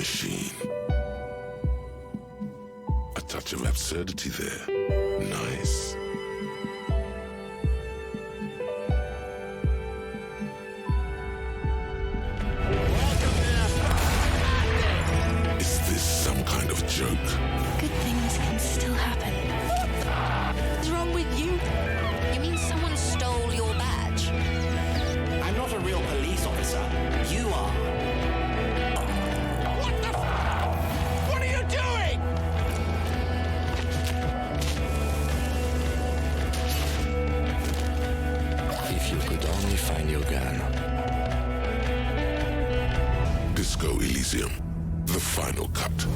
machine. A touch of absurdity there. Nice. Is this some kind of joke? Good things can still happen. What's wrong with you? You mean someone stole your badge? I'm not a real police officer. You are. What the What are you doing? If you could only find your gun. Disco Elysium. The final cut.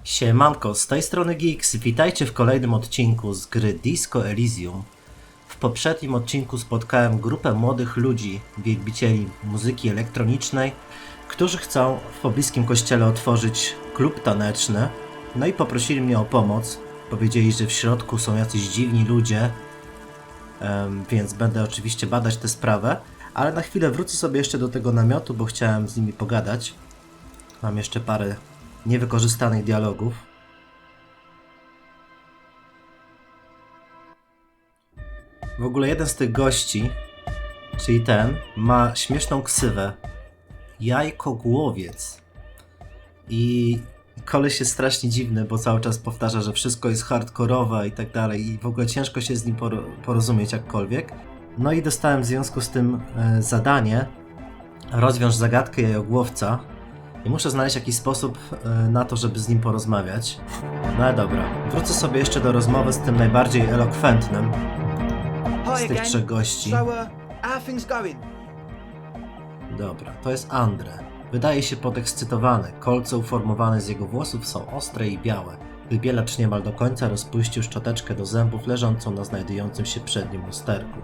Siemanko, z tej strony Geeks, witajcie w kolejnym odcinku z gry Disco Elysium. W poprzednim odcinku spotkałem grupę młodych ludzi, wielbicieli muzyki elektronicznej, którzy chcą w pobliskim kościele otworzyć klub taneczny. No i poprosili mnie o pomoc. Powiedzieli, że w środku są jacyś dziwni ludzie, więc będę oczywiście badać tę sprawę. Ale na chwilę wrócę sobie jeszcze do tego namiotu, bo chciałem z nimi pogadać. Mam jeszcze parę niewykorzystanych dialogów. W ogóle jeden z tych gości, czyli ten, ma śmieszną ksywę. Jajkogłowiec. I koleś jest strasznie dziwny, bo cały czas powtarza, że wszystko jest hardkorowe i tak dalej. I w ogóle ciężko się z nim porozumieć jakkolwiek. No i dostałem w związku z tym zadanie: rozwiąż zagadkę jajogłowca. I muszę znaleźć jakiś sposób na to, żeby z nim porozmawiać. No ale dobra, wrócę sobie jeszcze do rozmowy z tym najbardziej elokwentnym z tych trzech gości. How things going? Dobra, to jest Andre. Wydaje się podekscytowany. Kolce uformowane z jego włosów są ostre i białe. Wybielacz niemal do końca rozpuścił szczoteczkę do zębów leżącą na znajdującym się przed nim lusterku.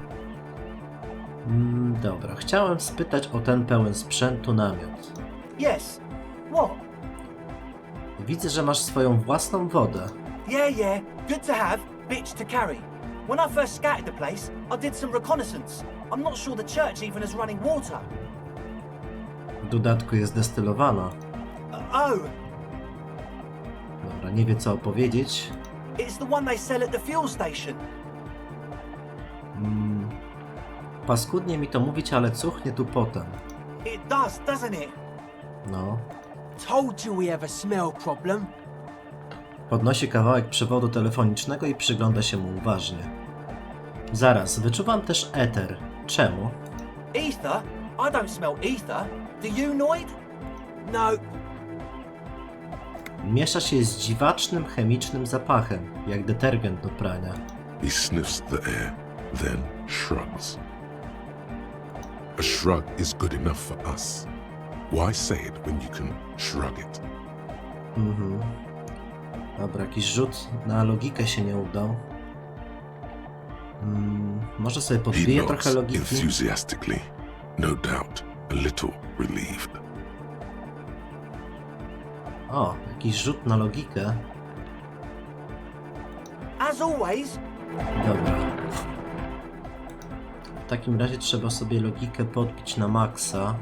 Dobra, chciałem spytać o ten pełen sprzętu namiot. Yes. What? Widzę, że masz swoją własną wodę. Yeah. Good to have, bitch to carry. When I first scouted the place, I did some reconnaissance. I'm not sure the church even has running water. W dodatku jest destylowana. Oh, Dobra, nie wie co opowiedzieć. it's the one they sell at the fuel station. Paskudnie mi to mówić, ale cuchnie tu potem. It does, doesn't it? No. Told you we have a smell problem. Podnosi kawałek przewodu telefonicznego i przygląda się mu uważnie. Zaraz, wyczuwam też eter. Czemu? Ether? I don't smell ether. Do you, Noid? No. Miesza się z dziwacznym, chemicznym zapachem, jak detergent do prania. He sniffs the air, then shrugs. A shrug is good enough for us. Why say it when you can shrug it? Dobra, jakiś rzut na logikę się nie udał. Może sobie He podbiję nods trochę logiki. enthusiastically, no doubt a little relieved. O, jakiś rzut na logikę. As always, Dobra. W takim razie trzeba sobie logikę podbić na maksa.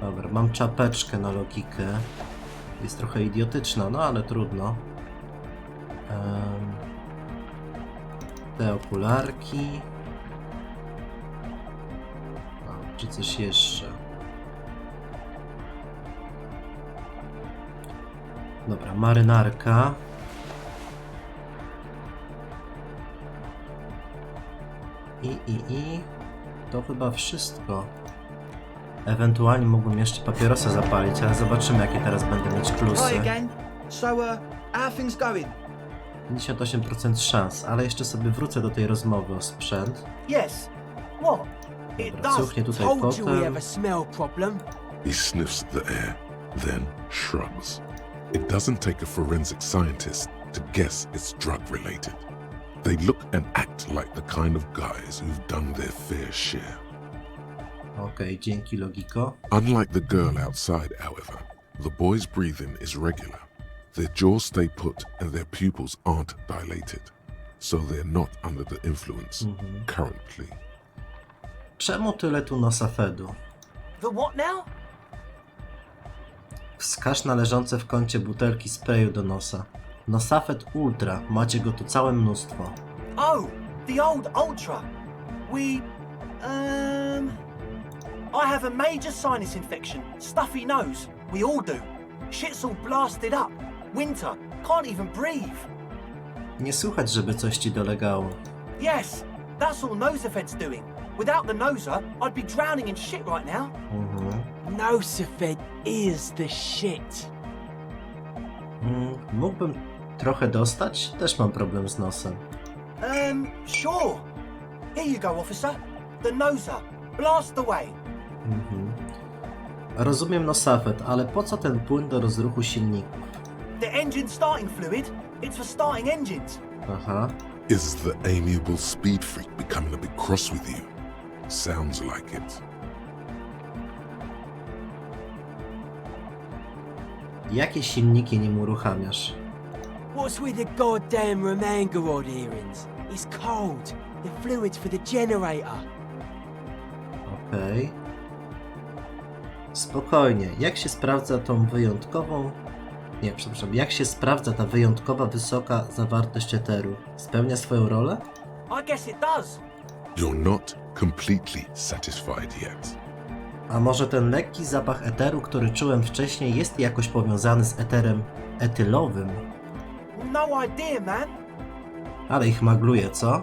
Dobra, mam czapeczkę na logikę. Jest trochę idiotyczna, no ale trudno. Te okularki. O, czy coś jeszcze? Dobra, marynarka. I to chyba wszystko. Ewentualnie mógłbym jeszcze papierosa zapalić, ale zobaczymy, jakie teraz będę mieć plusy. hi again. So, how things going? 58% szans, ale jeszcze sobie wrócę do tej rozmowy o sprzęt. Yes. What? It Dobra, does. cuchnie tutaj Told you we potem. have a smell problem. He sniffs the air, then shrugs. It doesn't take a forensic scientist to guess it's drug related. They look and act like the kind of guys who've done their fair share. Okej, dzięki logiko. Unlike the girl outside, however, the boy's breathing is regular. Their jaws stay put and their pupils aren't dilated, so they're not under the influence currently. Czemu tyle tu nosafedu? The what now? Wskaż na leżące w kącie butelki sprayu do nosa. Nosafet Ultra, macie go tu całe mnóstwo. Oh, the old Ultra. I have a major sinus infection, stuffy nose. We all do. Shit's all blasted up. Winter. Can't even breathe. Nie słychać, żeby coś ci dolegało. Yes, that's all Nosafed's doing. Without the noser, I'd be drowning in shit right now. Nosafed is the shit. Mógłbym trochę dostać? Też mam problem z nosem. Sure. Here you go, officer. The noser. Blast away. Rozumiem Nosafet, ale po co ten płyn do rozruchu silników? The engine starting fluid. It's for starting engines. Aha. Is the amiable speed freak becoming a bit cross with you? Sounds like it. Jakie silniki nim uruchamiasz? What's with the goddamn Romangarod earrings? It's cold. The fluid's for the generator. Okej. Spokojnie, jak się sprawdza tą wyjątkową... Nie, przepraszam, jak się sprawdza ta wyjątkowa wysoka zawartość eteru? Spełnia swoją rolę? I guess it does. You're not completely satisfied yet. A może ten lekki zapach eteru, który czułem wcześniej, jest jakoś powiązany z eterem etylowym? No idea, man. Ale ich magluje, co?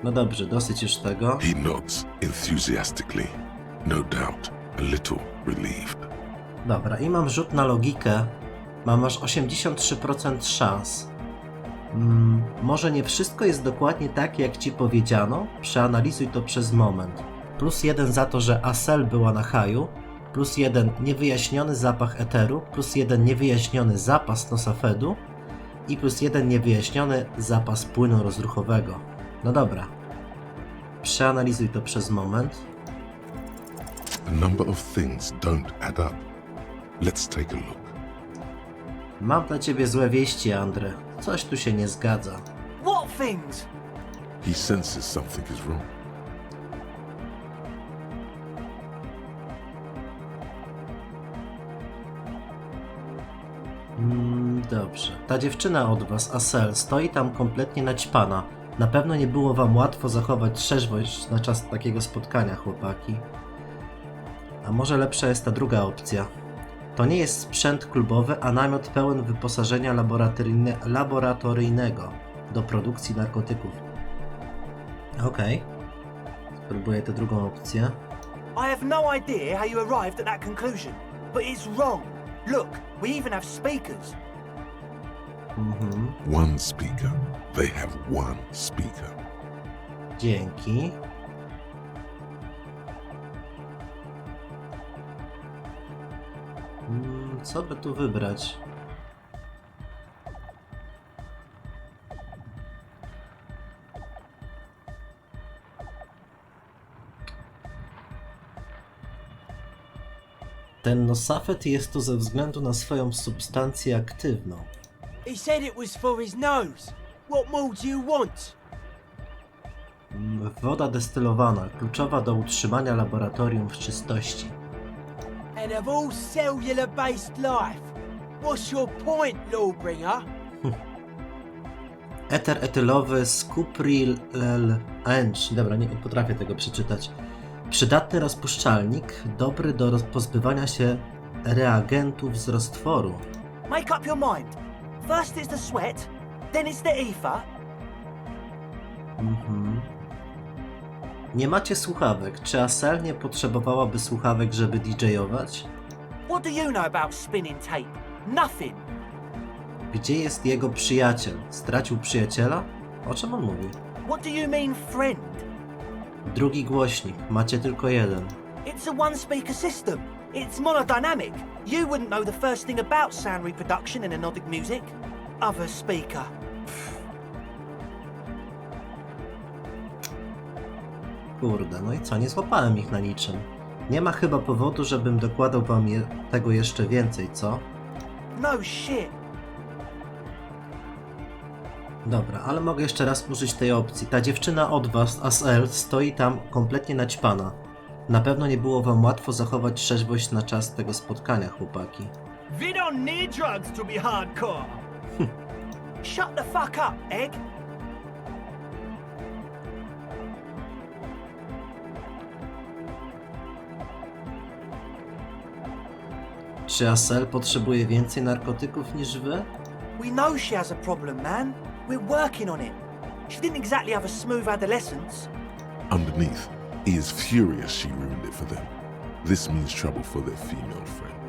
No dobrze, dosyć już tego. He nods enthusiastically, no doubt a little relieved. Dobra, i mam rzut na logikę. Mam aż 83% szans. Może nie wszystko jest dokładnie tak, jak ci powiedziano? Przeanalizuj to przez moment. +1 za to, że Asel była na haju, +1 niewyjaśniony zapach eteru, +1 niewyjaśniony zapas Nosafedu i +1 niewyjaśniony zapas płynu rozruchowego. No dobra. Przeanalizuj to przez moment. A number of things don't add up. Let's take a look. Mam dla ciebie złe wieści, Andre. Coś tu się nie zgadza. What things? He senses something is wrong. Dobrze. Ta dziewczyna od was, Asel, stoi tam kompletnie naćpana. Na pewno nie było wam łatwo zachować trzeźwość na czas takiego spotkania, chłopaki. A może lepsza jest ta druga opcja? To nie jest sprzęt klubowy, a namiot pełen wyposażenia laboratoryjnego do produkcji narkotyków. Okej. Spróbuję tę drugą opcję. I have no idea how you arrived at that conclusion, but it's wrong. Look, we even have speakers. One speaker. They have one speaker. Dzięki. Co by tu wybrać? Ten Nosafet jest tu ze względu na swoją substancję aktywną. He said it was for his nose. What more do you want? Woda destylowana, kluczowa do utrzymania laboratorium w czystości. And of all cellular-based life, what's your point, Lawbringer? Eter etylowy Scupril-Ench. Dobra, nie potrafię tego przeczytać. Przydatny rozpuszczalnik, dobry do pozbywania się reagentów z roztworu. Make up your mind. First it's the sweat, then it's the ether. Nie macie słuchawek. Czy Asel nie potrzebowałaby słuchawek, żeby DJ-ować? What do you know about spinning tape? Nothing. Gdzie jest jego przyjaciel? Stracił przyjaciela? O czym on mówi? What do you mean, friend? Drugi głośnik. Macie tylko jeden. It's a one-speaker system. It's monodynamic. You wouldn't know the first thing about sound reproduction in anodic music. Other speaker. Kurde, no i co? Nie złapałem ich na niczym. Nie ma chyba powodu, żebym dokładał wam tego jeszcze więcej, co? No shit. Dobra, ale mogę jeszcze raz użyć tej opcji. Ta dziewczyna od was, Asel, stoi tam kompletnie naćpana. Na pewno nie było wam łatwo zachować trzeźwość na czas tego spotkania, chłopaki. We don't need drugs to be hardcore. Shut the fuck up, Egg. Czy Asel potrzebuje więcej narkotyków niż wy? We know she has a problem, man. We're working on it. She didn't exactly have a smooth adolescence. Underneath, he is furious she ruined it for them. This means trouble for their female friend.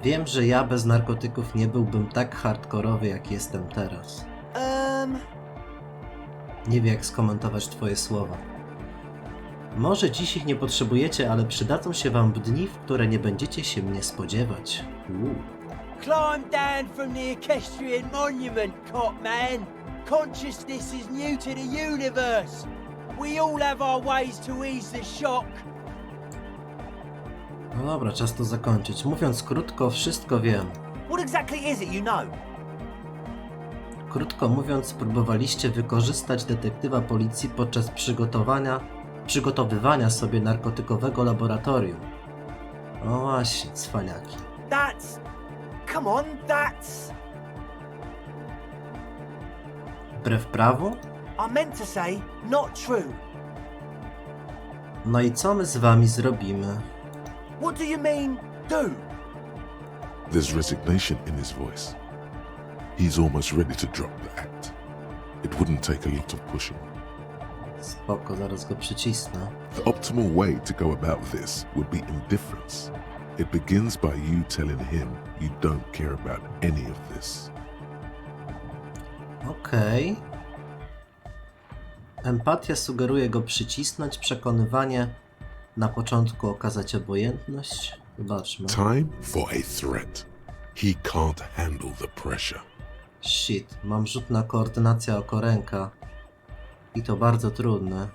Wiem, że ja bez narkotyków nie byłbym tak hardkorowy, jak jestem teraz. Nie wiem, jak skomentować twoje słowa. Może dziś ich nie potrzebujecie, ale przydadzą się wam w dni, w które nie będziecie się mnie spodziewać. Climb down from the Equestrian Monument, cop man. Consciousness is new to the universe. We all have our ways to ease the shock. No dobra, czas to zakończyć. Mówiąc krótko, wszystko wiem. What exactly is it you know? Krótko mówiąc, próbowaliście wykorzystać detektywa policji podczas przygotowywania sobie narkotykowego laboratorium. No właśnie, cwaniaki. That's... Come on, that's... Wbrew prawu? I meant to say, not true. No i co my z wami zrobimy? What do you mean, do? There's resignation in his voice. He's almost ready to drop the act. It wouldn't take a lot of pushing. Spoko, zaraz go przycisnę. The optimal way to go about this would be indifference. It begins by you telling him you don't care about any of this. Okej. Empatia sugeruje go przycisnąć, przekonywanie na początku okazać obojętność. Zobaczmy. Time for a threat. He can't handle the pressure. Shit, mam rzut na koordynację oko ręka. I to bardzo trudne.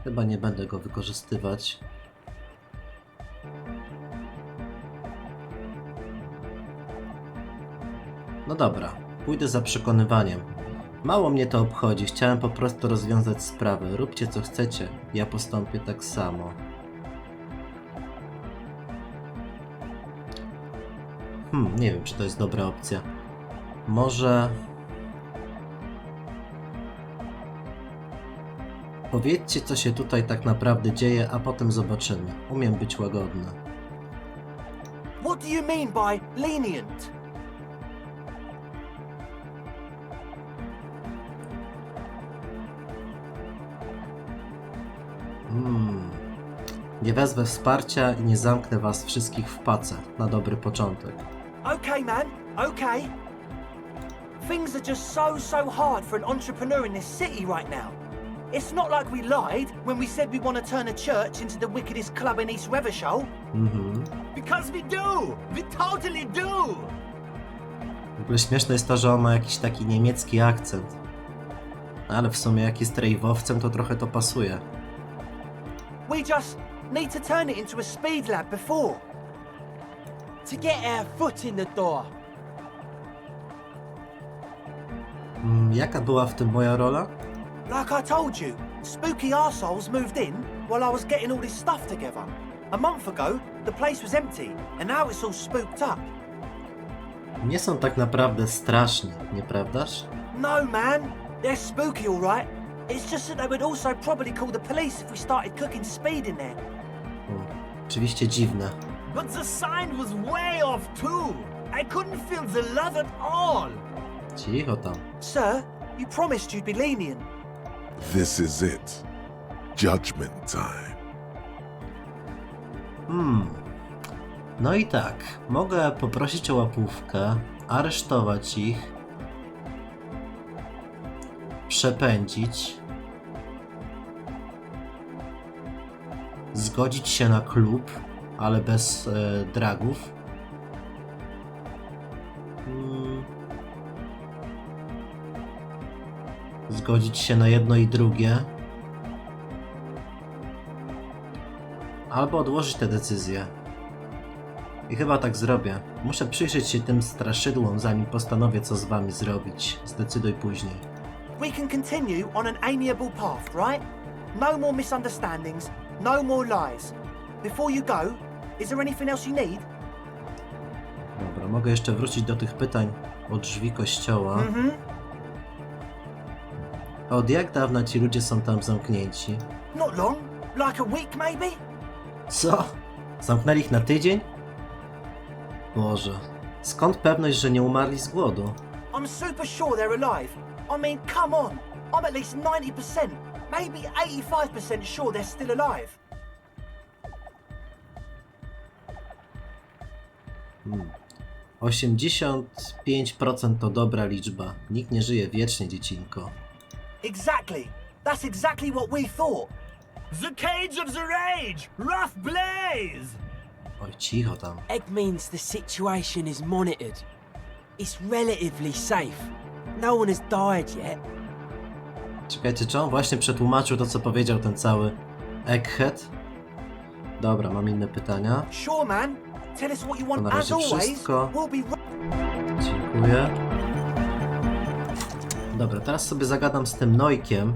Chyba nie będę go wykorzystywać. No dobra, pójdę za przekonywaniem. Mało mnie to obchodzi, chciałem po prostu rozwiązać sprawę. Róbcie co chcecie, ja postąpię tak samo. Nie wiem, czy to jest dobra opcja. Może... Powiedzcie, co się tutaj tak naprawdę dzieje, a potem zobaczymy. Umiem być łagodny. What do you mean by lenient? Nie wezwę wsparcia i nie zamknę was wszystkich w pace. Na dobry początek. Okay, man, okay. Things are just so hard for an entrepreneur in this city right now. It's not like we lied when we said we want to turn a church into the wickedest club in East Revershaw. Because we do! We totally do! W ogóle śmieszne jest to, że on ma jakiś taki niemiecki akcent. Ale w sumie jak jest rejwowcem, to trochę to pasuje. We just need to turn it into a speed lab before. To get our foot in the door. Jaka była w tym moja rola? Like I told you, spooky arseholes moved in while I was getting all this stuff together. A month ago, the place was empty, and now it's all spooked up. Nie są tak naprawdę straszni, nieprawdaż? No, man, they're spooky, all right. It's just that they would also probably call the police if we started cooking speed in there. Oczywiście dziwne. But the sign was way off too. I couldn't feel the love at all. Cicho tam. Sir, you promised you'd be lenient. This is it. Judgment time. No i tak, mogę poprosić o łapówkę, aresztować ich, przepędzić, zgodzić się na klub, ale bez dragów. Zgodzić się na jedno i drugie. Albo odłożyć tę decyzję. I chyba tak zrobię. Muszę przyjrzeć się tym straszydłom, zanim postanowię, co z wami zrobić. Zdecyduj później. We can continue on an amiable path, right? No more misunderstandings, no more lies. Before you go, is there anything else you need? Dobra, mogę jeszcze wrócić do tych pytań o drzwi kościoła. Od jak dawna ci ludzie są tam zamknięci? Not long, like a week maybe? Co? Zamknęli ich na tydzień? Boże, skąd pewność, że nie umarli z głodu? I'm super sure they're alive. I mean, come on. I'm at least 90%, maybe 85% sure they're still alive. 85% to dobra liczba. Nikt nie żyje wiecznie, dziecinko. Exactly. That's exactly what we thought. The cage of the rage! Rough blaze! Oj, cicho tam. Egg means the situation is monitored. It's relatively safe. No one has died yet. Czekajcie, czy on właśnie przetłumaczył to, co powiedział ten cały Egghead? Dobra, mam inne pytania. Sure, man. Tell us what you want. To na As razie always, wszystko. we'll be Dziękuję. Dobra, teraz sobie zagadam z tym Nojkiem.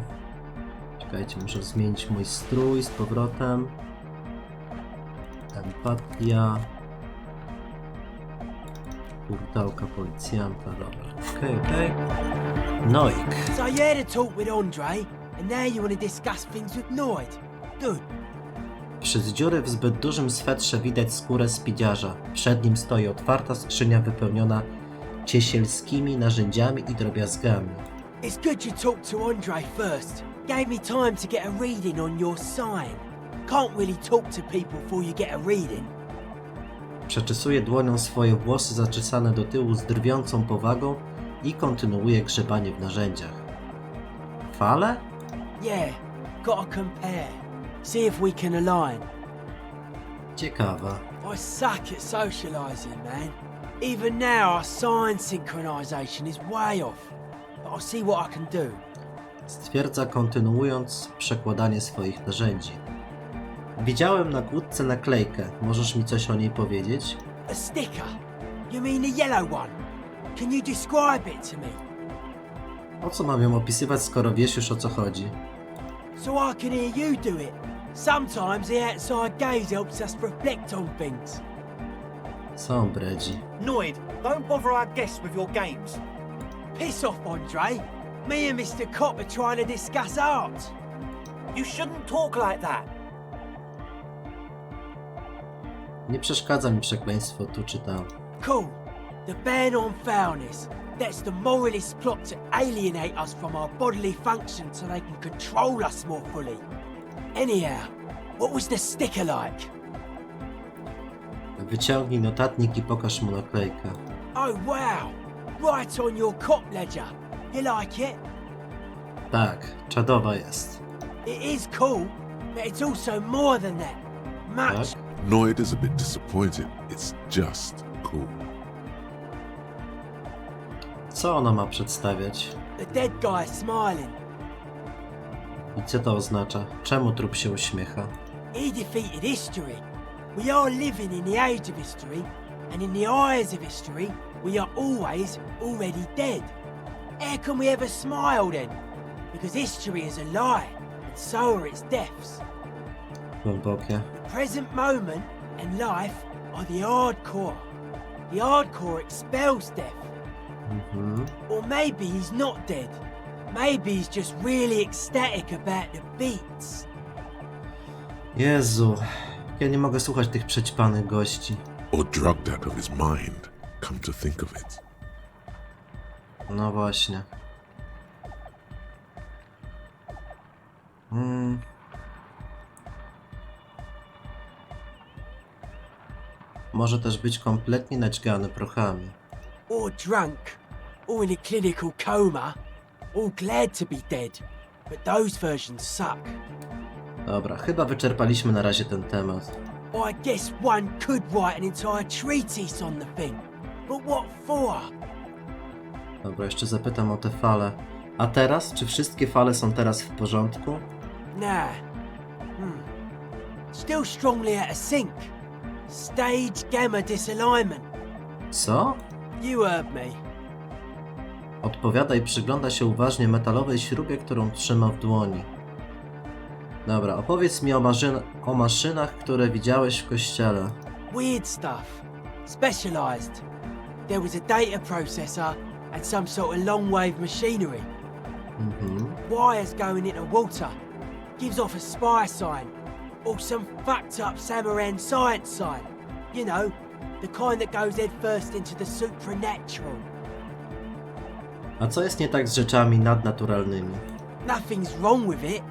Czekajcie, muszę zmienić mój strój z powrotem. Empatia. Hurtałka policjanta, dobra. Okej. Nojk. So you had a talk with Andre, and now you want to discuss things with Noid. Good. Przez dziury w zbyt dużym swetrze widać skórę spidziarza. Przed nim stoi otwarta skrzynia wypełniona ciesielskimi narzędziami i drobiazgami. It's good you talked to Andre first. Gave me time to get a reading on your sign. Can't really talk to people before you get a reading. Przeczesuje dłonią swoje włosy zaczesane do tyłu z drwiącą powagą i kontynuuje grzebanie w narzędziach. Fale? Yeah, gotta compare. See if we can align. Ciekawa. I suck at socialising, man. Even now, our sign synchronisation is way off. But I'll see what I can do. Stwierdza, kontynuując przekładanie swoich narzędzi. Widziałem na kłódce naklejkę. Możesz mi coś o niej powiedzieć? A sticker? You mean the yellow one? Can you describe it to me? O co mam ją opisywać, skoro wiesz już o co chodzi? So I can hear you do it. Sometimes the outside gaze helps us reflect on things. Co on bredzi? Noid, don't bother our guests with your games. Piss off, Andre. Me and Mr. Cop are trying to discuss art. You shouldn't talk like that. Nie przeszkadza mi przekleństwo tu czy tam. Cool. The ban on foulness. That's the moralist plot to alienate us from our bodily function so they can control us more fully. Anyhow, what was the sticker like? Wyciągnij notatnik i pokaż mu naklejkę. Oh wow! Right on your cop ledger. You like it? Tak, czadowa jest. It is cool, but it's also more than that. Much. Tak? Noid is a bit disappointed. It's just cool. Co ona ma przedstawiać? The dead guy smiling. I co to oznacza? Czemu trup się uśmiecha? He defeated history. We are living in the age of history, and in the eyes of history, we are always already dead. How can we ever smile then? Because history is a lie, and so are its deaths. Głębokie. The present moment and life are the hardcore. The hardcore expels death. Or maybe he's not dead. Maybe he's just really ecstatic about the beats. Jezu, ja nie mogę słuchać tych przećpanych gości. Or drugged out of his mind, come to think of it. No właśnie. Może też być kompletnie naćgany prochami. Or drunk. Or in a clinical coma. Or glad to be dead. But those versions suck. Dobra, chyba wyczerpaliśmy na razie ten temat. I guess one could write an entire treatise on the thing. But what for? Dobra, jeszcze zapytam o te fale. A teraz? Czy wszystkie fale są teraz w porządku? Nah. Still strongly out of sync. Stage gamma disalignment. Co? You heard me. Odpowiada i przygląda się uważnie metalowej śrubie, którą trzyma w dłoni. Dobra, opowiedz mi o maszynach, które widziałeś w kościele. Weird stuff. Specialised. There was a data processor and some sort of long wave machinery. Wires going into water. Gives off a spy sign. Or some fucked up Samaran science sign. You know, the kind that goes head first into the supernatural. A co jest nie tak z rzeczami nadnaturalnymi? Nothing's wrong with it.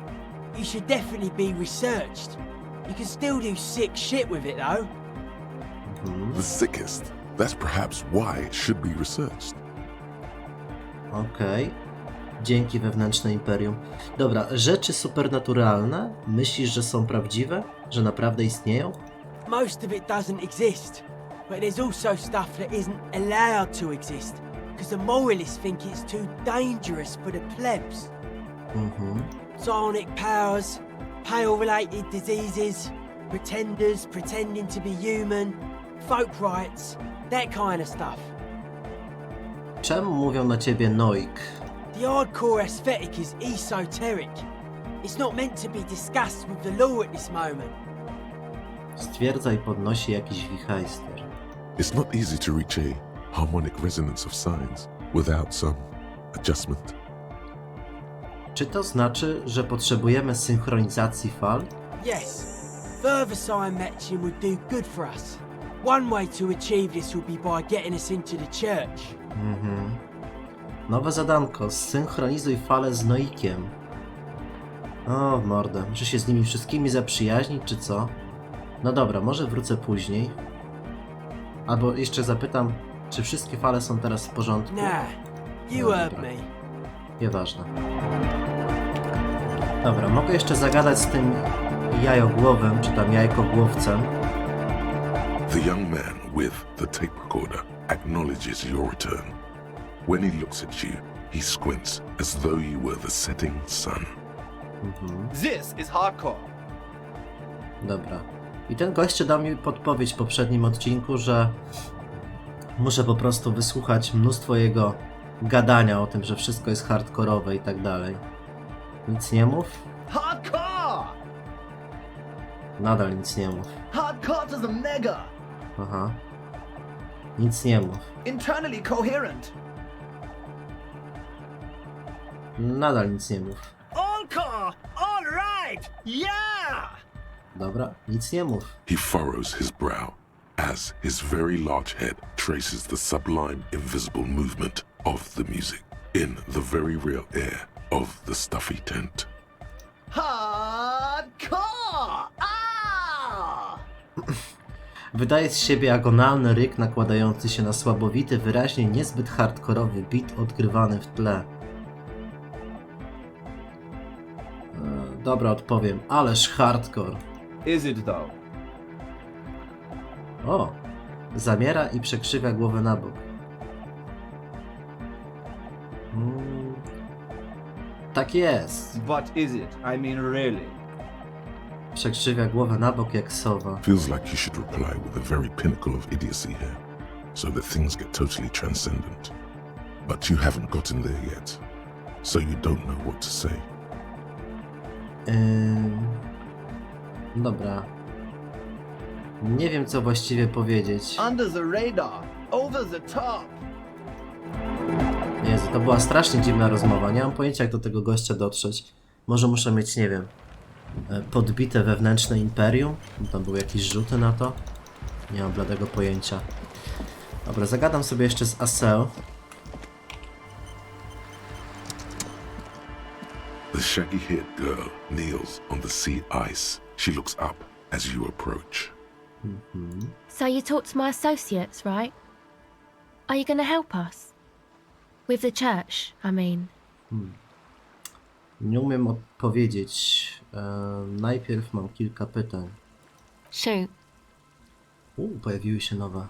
You should definitely be researched. You can still do sick shit with it though. The sickest. That's perhaps why it should be researched. Okej. Dzięki wewnętrzne imperium. Dobra, rzeczy supernaturalne? Myślisz, że są prawdziwe? Że naprawdę istnieją? Most of it doesn't exist. But there's also stuff that isn't allowed to exist. Because the moralists think it's too dangerous for the plebs. Psionic powers, pale-related diseases, pretenders pretending to be human, folk rights, that kind of stuff. Czemu mówią na ciebie Noik? The hardcore aesthetic is esoteric. It's not meant to be discussed with the law at this moment. Stwierdza i podnosi jakiś wichajster. It's not easy to reach a harmonic resonance of signs without some adjustment. Czy to znaczy, że potrzebujemy synchronizacji fal? Yes, further sign matching would do good for us. One way to achieve this will be by getting us into the church. Nowe zadanko. Zsynchronizuj falę z Noikiem. O, mordę. Muszę się z nimi wszystkimi zaprzyjaźnić, czy co? No dobra, może wrócę później. Albo jeszcze zapytam, czy wszystkie fale są teraz w porządku? Nah, you No heard dobra. me. Nieważne. Dobra, mogę jeszcze zagadać z tym jajogłowem, czy tam jajkogłowcem. The young man with the tape recorder acknowledges your return. When he looks at you, he squints as though you were the setting sun. This is hardcore. Dobra. I ten goście dał mi podpowiedź w poprzednim odcinku, że muszę po prostu wysłuchać mnóstwo jego gadania o tym, że wszystko jest hardkorowe i tak dalej. Nic nie mów? Hardcore! Nadal nic nie mów. Hardcore to the mega. Aha. Nic nie mów. Internally coherent. Nadal nic nie mów. All-core! All right! Yeah! Dobra, nic nie mów. He furrows his brow as his very large head traces the sublime, invisible movement of the music in the very real air of the stuffy tent. Hardcore! Ah! Wydaje z siebie agonalny ryk nakładający się na słabowity, wyraźnie niezbyt hardkorowy beat odgrywany w tle. Dobra, odpowiem. Ależ hardcore. Is it though? O! Zamiera i przekrzywia głowę na bok. Tak jest. But is it? I mean really? Przekrzywia głowę na bok jak sowa. Feels like you should reply with the very pinnacle of idiocy here, so that things get totally transcendent. But you haven't gotten there yet, so you don't know what to say. Dobra. Nie wiem, co właściwie powiedzieć. Under the radar, over the top. Jezu, to była strasznie dziwna rozmowa. Nie mam pojęcia, jak do tego gościa dotrzeć. Może muszę mieć, nie wiem, podbite wewnętrzne imperium? Tam były jakieś rzuty na to? Nie mam bladego pojęcia. Dobra, zagadam sobie jeszcze z Aseo. The shaggy-haired girl kneels on the sea ice. She looks up as you approach. So you talked to my associates, right? Are you going to help us? With the church, I mean. Nie umiem odpowiedzieć. Najpierw mam kilka pytań. Shoot. Pojawiły się nowe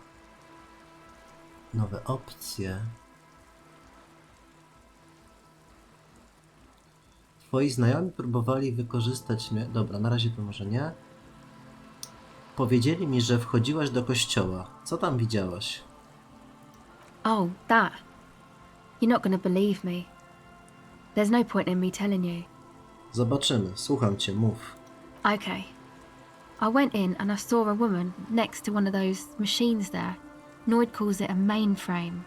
opcje. Twoi znajomi próbowali wykorzystać mnie. Dobra, na razie to może nie. Powiedzieli mi, że wchodziłaś do kościoła. Co tam widziałaś? Oh, that. You're not going to believe me. There's no point in me telling you. Zobaczymy. Słucham cię, mów. Okay. I went in and I saw a woman next to one of those machines there. Noid calls it a mainframe.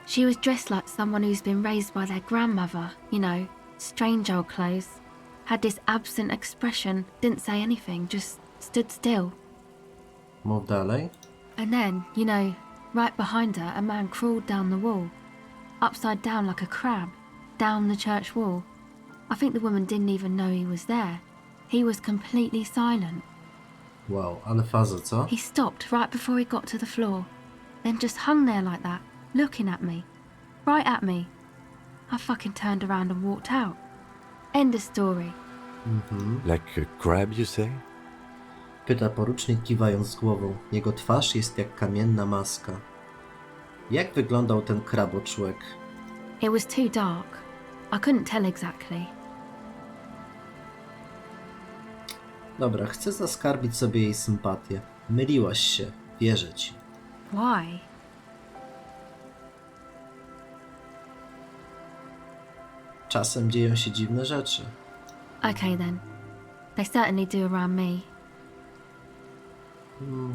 She was dressed like someone who's been raised by their grandmother, you know, strange old clothes. Had this absent expression, didn't say anything, just stood still. Mów dalej. And then, you know, right behind her, a man crawled down the wall. Upside down like a crab, down the church wall. I think the woman didn't even know he was there. He was completely silent. Wow, ale faza, co? He stopped right before he got to the floor, then just hung there like that, looking at me. Right at me. I fucking turned around and walked out. End of story. Like a crab, you say? Pyta porucznik, kiwając głową. Jego twarz jest jak kamienna maska. Jak wyglądał ten kraboczłek? It was too dark. I couldn't tell exactly. Dobra, chcę zaskarbić sobie jej sympatię. Myliłaś się, wierzę ci. Why? Czasem dzieją się dziwne rzeczy. Okay then. They certainly do around me.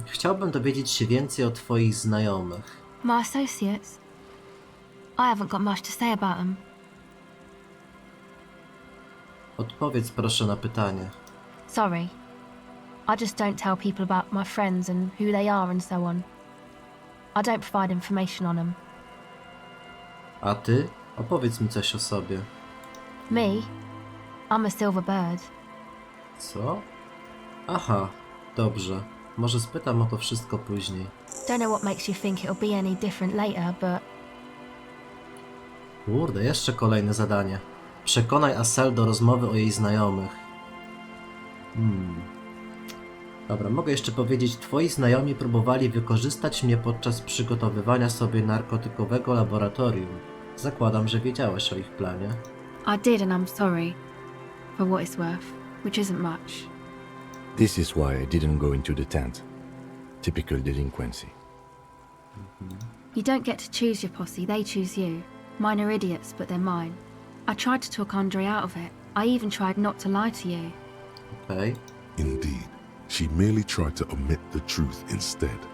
Chciałbym dowiedzieć się więcej o twoich znajomych. My associates? I haven't got much to say about them. Odpowiedz proszę na pytanie. Sorry. I just don't tell people about my friends and who they are and so on. I don't provide information on them. A ty? Opowiedz mi coś o sobie. Me? I'm a silver bird. Co? Aha, dobrze. Może spytam o to wszystko później. Don't know what makes you think it'll be any different later, but Kurde, jeszcze kolejne zadanie. Przekonaj Asel do rozmowy o jej znajomych. Dobra, mogę jeszcze powiedzieć, twoi znajomi próbowali wykorzystać mnie podczas przygotowywania sobie narkotykowego laboratorium. Zakładam, że wiedziałeś o ich planie. I did and I'm sorry. For what it's worth, which isn't much. This is why I didn't go into the tent. Typical delinquency. You don't get to choose your posse, they choose you. Mine are idiots, but they're mine. I tried to talk Andre out of it. I even tried not to lie to you. Okej. Indeed, she merely tried to omit the truth instead.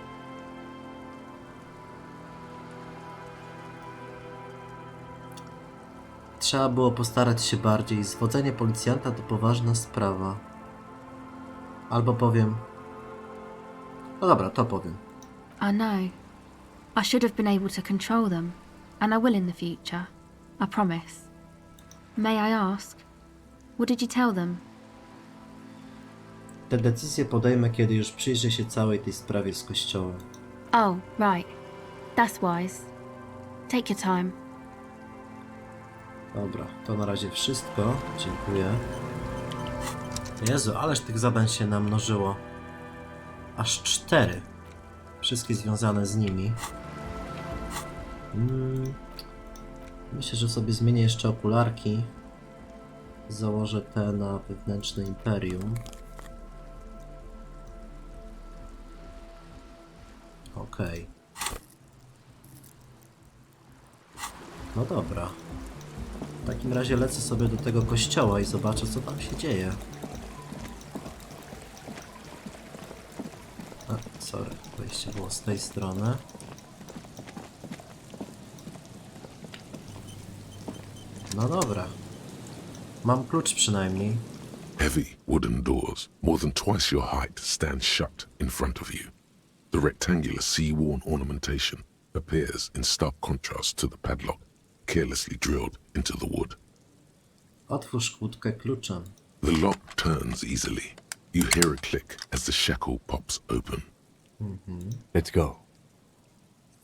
Trzeba było postarać się bardziej. Zwodzenie policjanta to poważna sprawa. Albo powiem... No dobra, to powiem. I know. I should have been able to control them, and I will in the future. I promise. May I ask, what did you tell them? Te decyzje podejmę, kiedy już przyjrzę się całej tej sprawie z kościołem. Oh, right. That's wise. Take your time. Dobra, to na razie wszystko. Dziękuję. Jezu, ależ tych zadań się namnożyło. Aż 4. Wszystkie związane z nimi. Myślę, że sobie zmienię jeszcze okularki. Założę te na wewnętrzne imperium. Okej. No dobra. W takim razie lecę sobie do tego kościoła i zobaczę, co tam się dzieje. A, sorry, wejście było z tej strony. No dobra. Mam klucz przynajmniej. Heavy wooden doors, more than twice your height, stand shut in front of you. The rectangular sea-worn ornamentation appears in stark contrast to the padlock, carelessly drilled into the wood. Otwórz kłódkę kluczem. The lock turns easily. You hear a click as the shackle pops open. Let's go.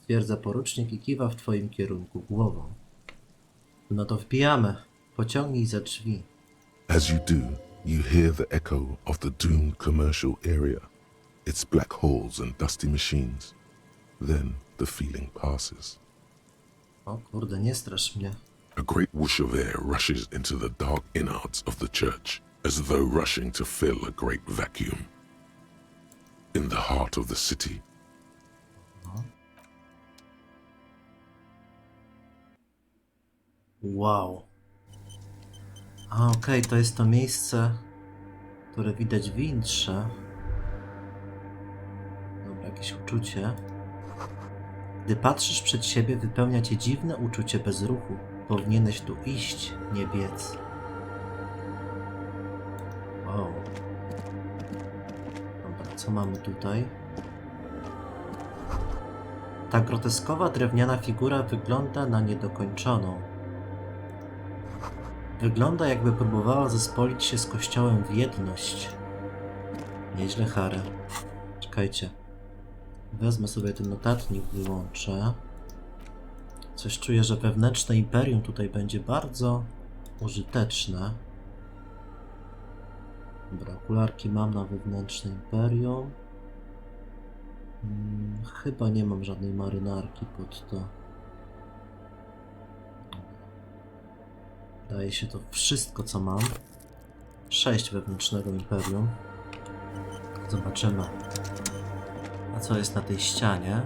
Stwierdza porucznik i kiwa w twoim kierunku głową. No to wbijamy. Pociągnij za drzwi. As you do, you hear the echo of the doomed commercial area, its black halls and dusty machines. Then the feeling passes. O kurde, nie strasz mnie. A great whoosh of air rushes into the dark innards of the church, as though rushing to fill a great vacuum. In the heart of the city, Wow. A okej, to jest to miejsce, które widać w intrze. Dobra, jakieś uczucie. Gdy patrzysz przed siebie, wypełnia cię dziwne uczucie bezruchu. Powinieneś tu iść, nie biec. Wow. Dobra, co mamy tutaj? Ta groteskowa drewniana figura wygląda na niedokończoną. Wygląda, jakby próbowała zespolić się z kościołem w jedność. Nieźle, Harry. Czekajcie. Wezmę sobie ten notatnik, wyłączę. Coś czuję, że wewnętrzne imperium tutaj będzie bardzo użyteczne. Dobra, okularki mam na wewnętrzne imperium. Chyba nie mam żadnej marynarki pod to. Daje się to wszystko, co mam. 6 wewnętrznego imperium. Zobaczymy. A co jest na tej ścianie?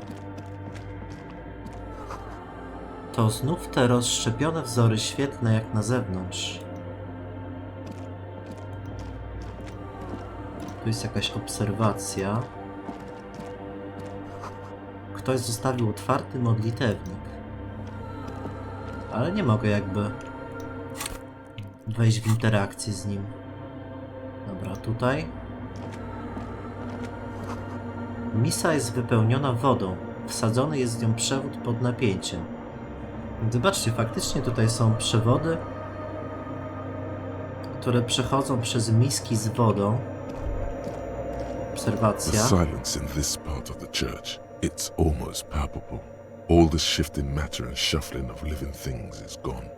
To znów te rozszczepione wzory świetlne jak na zewnątrz. Tu jest jakaś obserwacja. Ktoś zostawił otwarty modlitewnik. Ale nie mogę jakby wejść w interakcję z nim. Dobra, tutaj. Misa jest wypełniona wodą. Wsadzony jest w nią przewód pod napięciem. Zobaczcie, faktycznie tutaj są przewody, które przechodzą przez miski z wodą. The Obserwacja. silence in this part of the church, it's almost palpable. All the shifting matter and shuffling of living things is gone.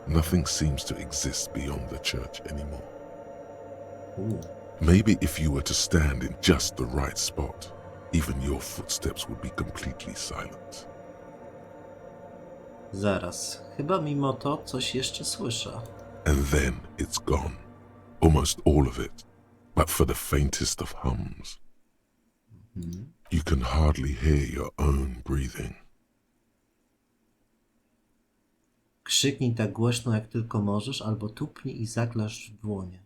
Nothing seems to exist beyond the church anymore. Maybe if you were to stand in just the right spot, even your footsteps would be completely silent. Zaraz. Chyba mimo to coś jeszcze słyszę. And then it's gone. Almost all of it, but for the faintest of hums. You can hardly hear your own breathing. Krzyknij tak głośno jak tylko możesz, albo tupnij i zaklasz w dłonie.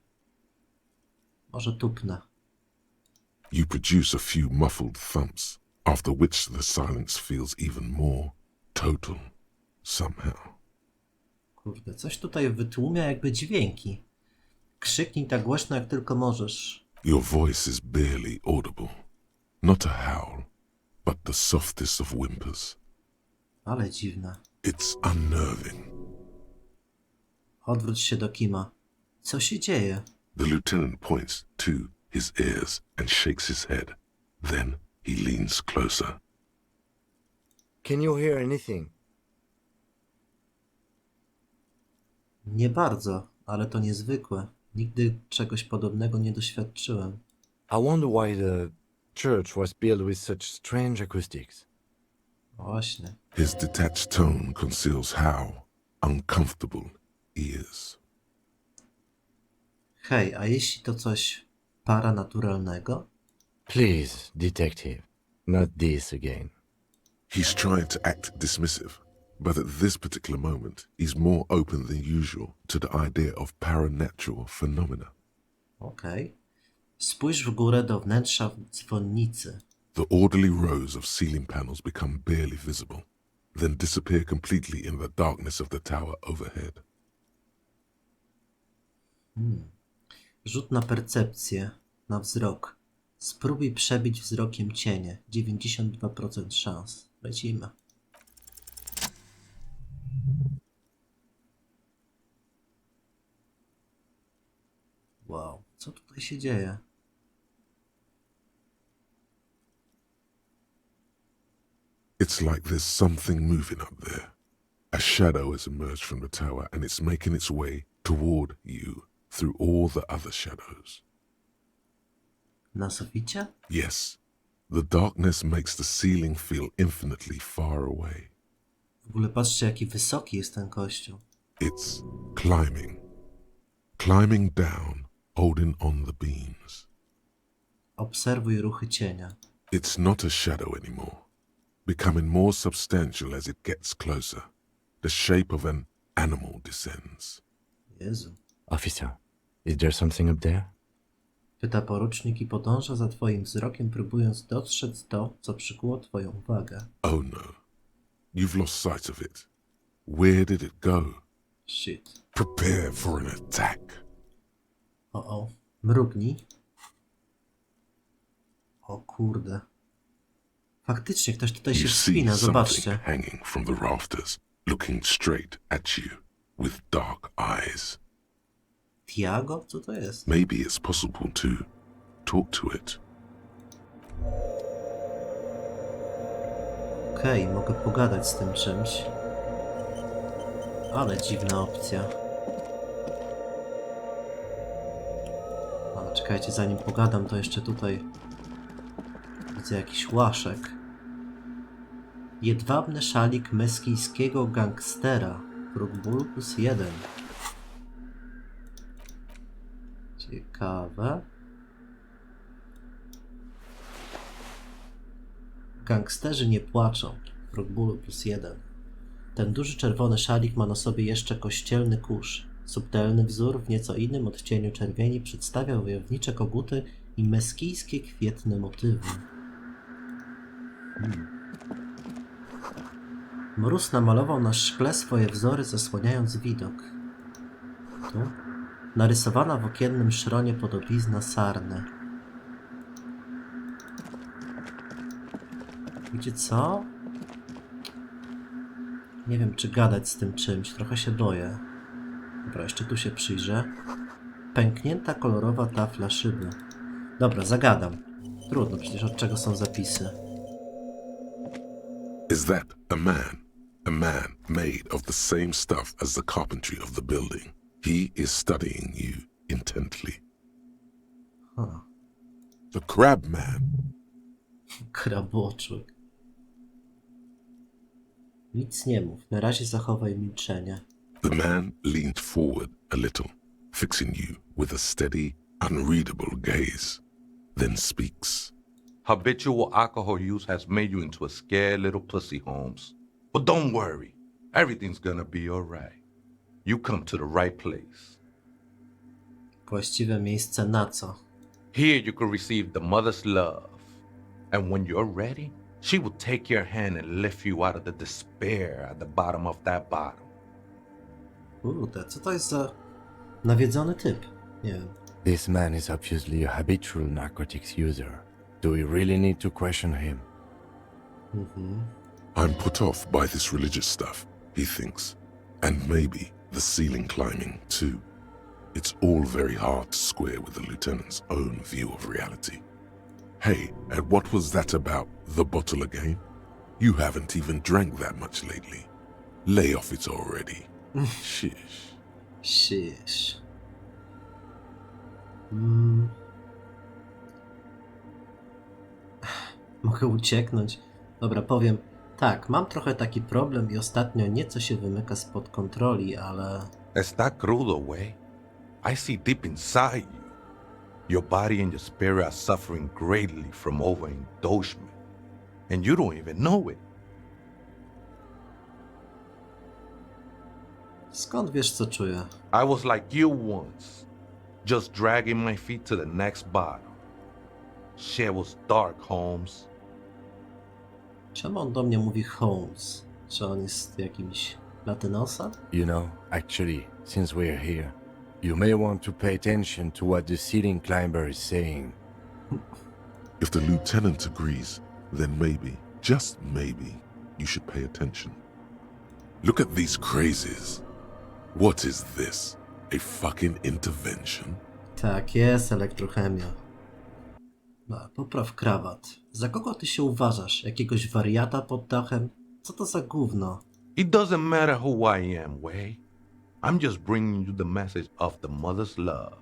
Może tupnę. You produce a few muffled thumps, after which the silence feels even more total, somehow. Kurde, coś tutaj wytłumia jakby dźwięki. Krzyknij tak głośno jak tylko możesz. Your voice is barely audible. Not a howl, but the softest of whimpers. Ale dziwne. It's unnerving. Odwróć się do Kima. Co się dzieje? The lieutenant points to his ears and shakes his head. Then he leans closer. Can you hear anything? Nie bardzo, ale to niezwykłe. Nigdy czegoś podobnego nie doświadczyłem. I wonder why the church was built with such strange acoustics. Właśnie. His detached tone conceals how uncomfortable he is. Hej, a jeśli to coś paranaturalnego? Please, detective, not this again. He's trying to act dismissive, but at this particular moment, he's more open than usual to the idea of paranatural phenomena. Okej. Spójrz w górę do wnętrza dzwonnicy. The orderly rows of ceiling panels become barely visible, then disappear completely in the darkness of the tower overhead. Rzut na percepcję, na wzrok. Spróbuj przebić wzrokiem cienie. 92% szans. Lecimy. Wow, co tutaj się dzieje? It's like there's something moving up there. A shadow has emerged from the tower and it's making its way toward you through all the other shadows. Na suficie? Yes, the darkness makes the ceiling feel infinitely far away. W ogóle patrzcie, jaki wysoki jest ten kościół. It's climbing. Climbing down, holding on the beams. Obserwuj ruchy cienia. It's not a shadow anymore, becoming more substantial as it gets closer. The shape of an animal descends. Jezu. Officer, is there something up there? Pyta porucznik i podąża za twoim wzrokiem, próbując dostrzec to, co przykuło twoją uwagę. Oh no. You've lost sight of it. Where did it go? Shit. Prepare for an attack. O. Mrugnij. O kurde. Faktycznie ktoś tutaj się You see wspina, something zobaczcie. hanging from the rafters, looking straight at you with dark eyes. Tiago? Co to jest? Maybe it's possible to talk to it. Okej, mogę pogadać z tym czymś. Ale dziwna opcja. Ale czekajcie, zanim pogadam, to jeszcze tutaj widzę jakiś łaszek. Jedwabny szalik meskijskiego gangstera. Próg bólu +1. Ciekawe. Gangsterzy nie płaczą. Próg bólu +1. Ten duży czerwony szalik ma na sobie jeszcze kościelny kurz. Subtelny wzór w nieco innym odcieniu czerwieni przedstawia wojownicze koguty i meskijskie kwietne motywy. Mróz namalował na szkle swoje wzory, zasłaniając widok. Tu narysowana w okiennym szronie podobizna sarny. Wiecie co? Nie wiem, czy gadać z tym czymś. Trochę się boję. Dobra, jeszcze tu się przyjrzę. Pęknięta kolorowa tafla szyby. Dobra, zagadam. Trudno, przecież od czego są zapisy. Is that a man? A man made of the same stuff as the carpentry of the building. He is studying you intently. Huh. The crab man. Kraboczek. Nic nie mów. Na razie zachowaj milczenie. The man leaned forward a little, fixing you with a steady, unreadable gaze, then speaks. Habitual alcohol use has made you into a scared little pussy, Holmes. But don't worry. Everything's gonna be alright. You come to the right place. Właściwe miejsce na co? Here you can receive the mother's love. And when you're ready, she will take your hand and lift you out of the despair at the bottom of that bottle. Kurde, co to jest za nawiedzony typ? Nie wiem. This man is obviously a habitual narcotics user. Do we really need to question him? I'm put off by this religious stuff, he thinks. And maybe the ceiling climbing, too. It's all very hard to square with the lieutenant's own view of reality. Hey, and what was that about the bottle again? You haven't even drank that much lately. Lay off it already. Shish. Shish. Mogę ucieknąć. Dobra, powiem. Tak, mam trochę taki problem i ostatnio nieco się wymyka spod kontroli, ale... Está crudo, way. I see deep inside you. Your body and your spirit are suffering greatly from overindulgence. And you don't even know it. Skąd wiesz, co czuję? I was like you once. Just dragging my feet to the next bottle. Shit was dark, Holmes. Czemu on do mnie mówi Holmes? Czy on jest jakimś latynosem? You know, actually, since we're here, you may want to pay attention to what the ceiling climber is saying. If the lieutenant agrees, then maybe, just maybe, you should pay attention. Look at these crazies. What is this? A fucking intervention? Tak, jest elektrochemia. No, popraw krawat. Za kogo ty się uważasz? Jakiegoś wariata pod dachem? Co to za gówno? It doesn't matter who I am, Way. I'm just bringing you the message of the mother's love.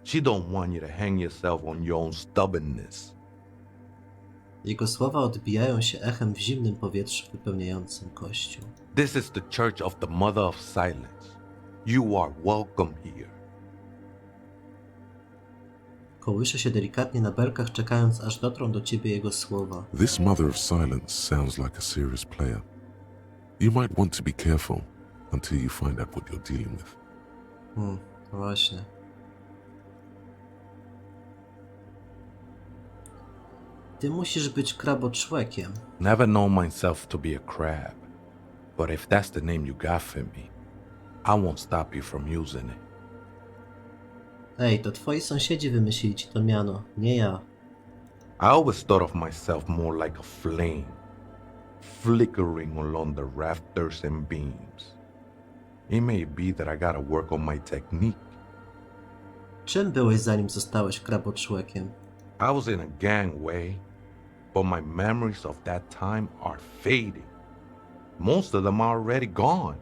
She don't want you to hang yourself on your own stubbornness. Jego słowa odbijają się echem w zimnym powietrzu wypełniającym kościół. This is the Church of the Mother of Silence. You are welcome here. Kołysze się delikatnie na belkach, czekając aż dotrą do ciebie jego słowa. This mother of silence sounds like a serious player. You might want to be careful until you find out what you're dealing with. No właśnie. Ty musisz być kraboczłekiem. Never known myself to be a crab, but if that's the name you got for me, I won't stop you from using it. Ej, to twoi sąsiedzi wymyślili ci to miano, nie ja. I always thought of myself more like a flame, flickering along the rafters and beams. It may be that I gotta work on my technique. Czym byłeś zanim zostałeś kraboczłekiem? I was in a gang way, but my memories of that time are fading. Most of them are already gone.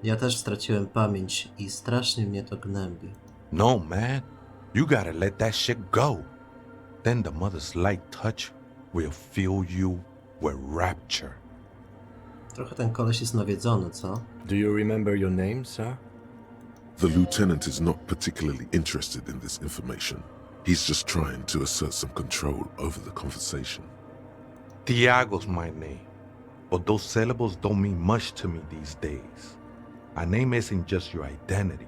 Ja też straciłem pamięć i strasznie mnie to gnębi. No, man. You gotta let that shit go. Then the mother's light touch will fill you with rapture. Trochę ten koleś jest nawiedzony, co? Do you remember your name, sir? The lieutenant is not particularly interested in this information. He's just trying to assert some control over the conversation. Tiago's my name, but those syllables don't mean much to me these days. A name isn't just your identity,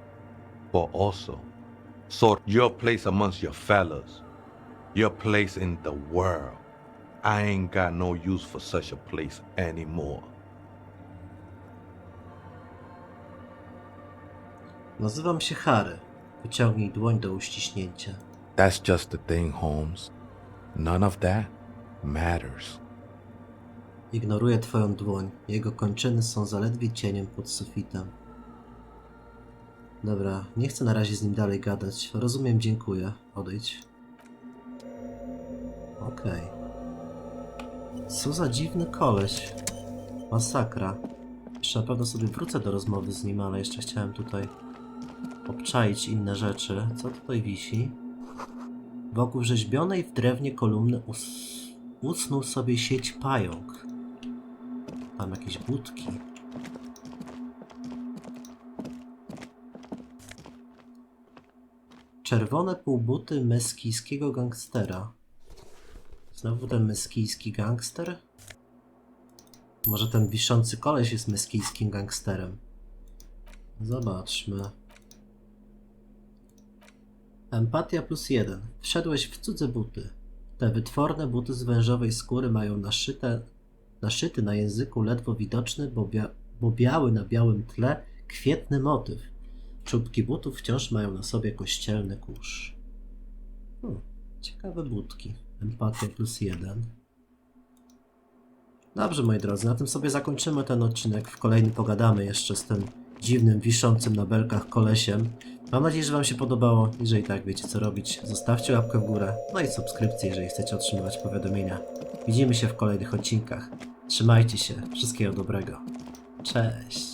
but also sort your place amongst your fellas, your place in the world. I ain't got no use for such a place anymore. Nazywam się Harry. Wyciągnij dłoń do uściśnięcia. That's just the thing, Holmes. None of that matters. Ignoruję twoją dłoń. Jego kończyny są zaledwie cieniem pod sufitem. Dobra, nie chcę na razie z nim dalej gadać. Rozumiem, dziękuję. Odejdź. Okej. Co za dziwny koleś. Masakra. Jeszcze na pewno sobie wrócę do rozmowy z nim, ale jeszcze chciałem tutaj obczaić inne rzeczy. Co tutaj wisi? Wokół rzeźbionej w drewnie kolumny usnął sobie sieć pająk. Tam jakieś budki. Czerwone półbuty meskijskiego gangstera. Znowu ten meskijski gangster? Może ten wiszący koleś jest meskijskim gangsterem? Zobaczmy. Empatia +1. Wszedłeś w cudze buty. Te wytworne buty z wężowej skóry mają naszyty na języku ledwo widoczny, bo biały na białym tle kwietny motyw. Czubki butów wciąż mają na sobie kościelny kurz. Ciekawe budki. Empatia +1. Dobrze, moi drodzy, na tym sobie zakończymy ten odcinek. W kolejnym pogadamy jeszcze z tym dziwnym, wiszącym na belkach kolesiem. Mam nadzieję, że wam się podobało. Jeżeli tak, wiecie co robić. Zostawcie łapkę w górę, no i subskrypcję, jeżeli chcecie otrzymywać powiadomienia. Widzimy się w kolejnych odcinkach. Trzymajcie się. Wszystkiego dobrego. Cześć.